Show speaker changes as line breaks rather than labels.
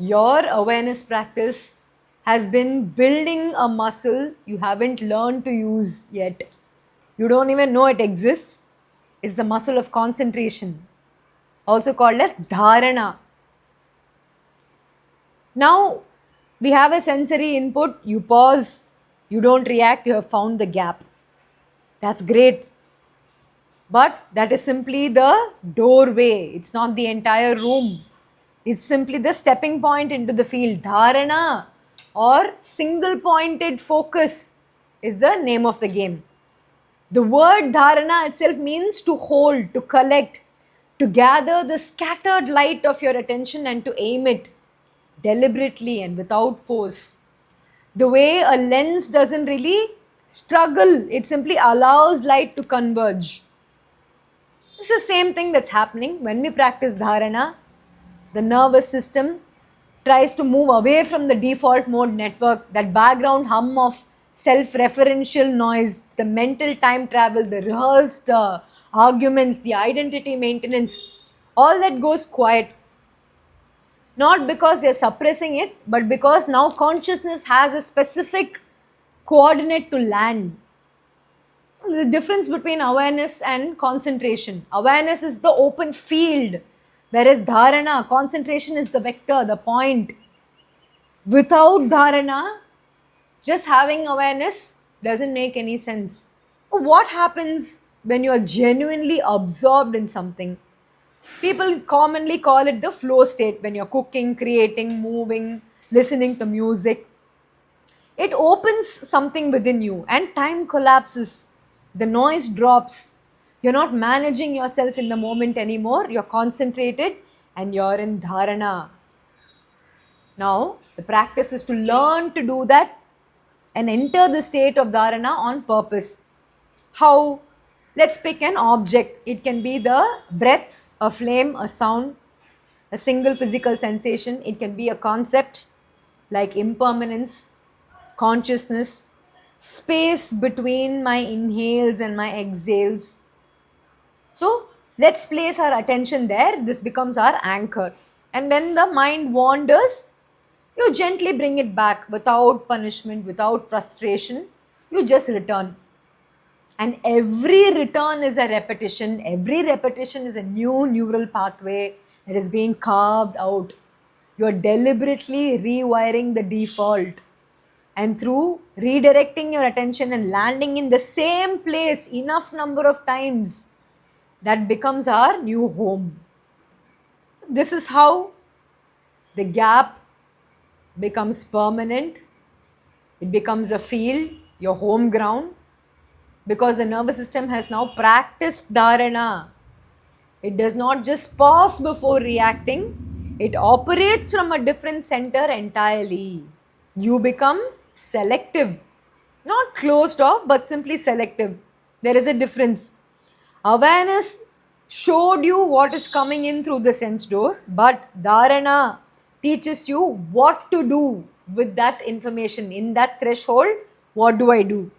Your awareness practice has been building a muscle you haven't learned to use yet. You don't even know it exists. It's the muscle of concentration, also called as dharana. Now we have a sensory input, you pause, you don't react, you have found the gap. That's great. But that is simply the doorway, it's not the entire room. It's simply the stepping point into the field. Dharana or single pointed focus is the name of the game. The word dharana itself means to hold, to collect, to gather the scattered light of your attention and to aim it deliberately and without force. The way a lens doesn't really struggle, it simply allows light to converge. It's the same thing that's happening when we practice dharana. The nervous system tries to move away from the default mode network, that background hum of self-referential noise, the mental time travel, the rehearsed arguments, the identity maintenance, all that goes quiet. Not because we are suppressing it, but because now consciousness has a specific coordinate to land. The difference between awareness and concentration. Awareness is the open field, whereas dharana, concentration, is the vector, the point. Without dharana, just having awareness doesn't make any sense. What happens when you are genuinely absorbed in something? People commonly call it the flow state when you're cooking, creating, moving, listening to music. It opens something within you and time collapses. The noise drops. You're not managing yourself in the moment anymore. You're concentrated and you're in dharana. Now, the practice is to learn to do that and enter the state of dharana on purpose. How? Let's pick an object. It can be the breath, a flame, a sound, a single physical sensation. It can be a concept like impermanence, consciousness, space between my inhales and my exhales. So let's place our attention there. This becomes our anchor. And when the mind wanders, you gently bring it back without punishment, without frustration. You just return. And every return is a repetition. Every repetition is a new neural pathway that is being carved out. You are deliberately rewiring the default. And through redirecting your attention and landing in the same place enough number of times, that becomes our new home. This is how the gap becomes permanent. It becomes a field, your home ground, because the nervous system has now practiced dharana. It does not just pause before reacting, it operates from a different center entirely. You become selective, not closed off, but simply selective. There is a difference. Awareness showed you what is coming in through the sense door, but dharana teaches you what to do with that information. In that threshold, what do I do?